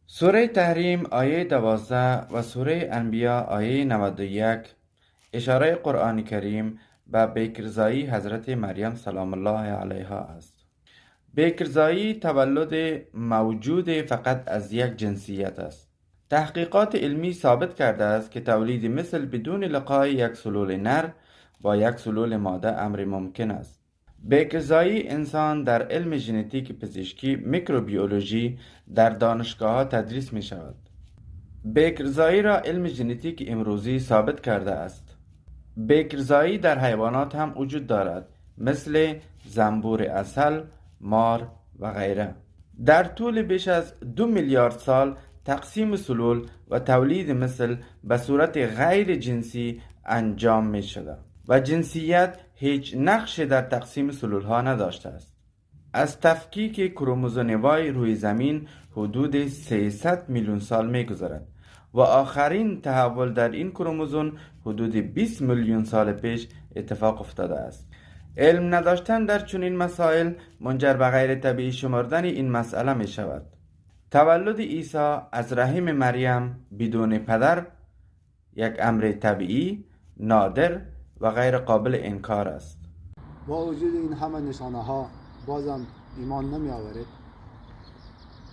سوره تحریم آیه 12 و سوره انبیا آیه 91 اشاره قرآن کریم به بکرزایی حضرت مریم سلام الله علیها است. بکرزایی تولد موجود فقط از یک جنسیت است. تحقیقات علمی ثابت کرده است که تولید مثل بدون لقای یک سلول نر با یک سلول ماده امر ممکن است. بکرزایی انسان در علم ژنتیک، پزشکی، میکروبیولوژی در دانشگاه‌ها تدریس می شود. بکرزایی را علم ژنتیک امروزی ثابت کرده است. بکرزایی در حیوانات هم وجود دارد، مثل زنبور عسل، مار و غیره. در طول بیش از 2 میلیارد سال تقسیم سلول و تولید مثل به صورت غیر جنسی انجام می شده و جنسیت هیچ نقشی در تقسیم سلول ها نداشته است. از تفکیک کروموزوم وای روی زمین حدود 300 میلیون سال می گذرد و آخرین تحول در این کروموزوم حدود 20 میلیون سال پیش اتفاق افتاده است. علم نداشتن در چنین مسائل منجر به غیر طبیعی شمردن این مسئله می شود. تولد عیسی از رحم مریم بدون پدر یک امر طبیعی، نادر و غیر قابل انکار است. با وجود این همه نشانه ها بازم ایمان نمی آورید؟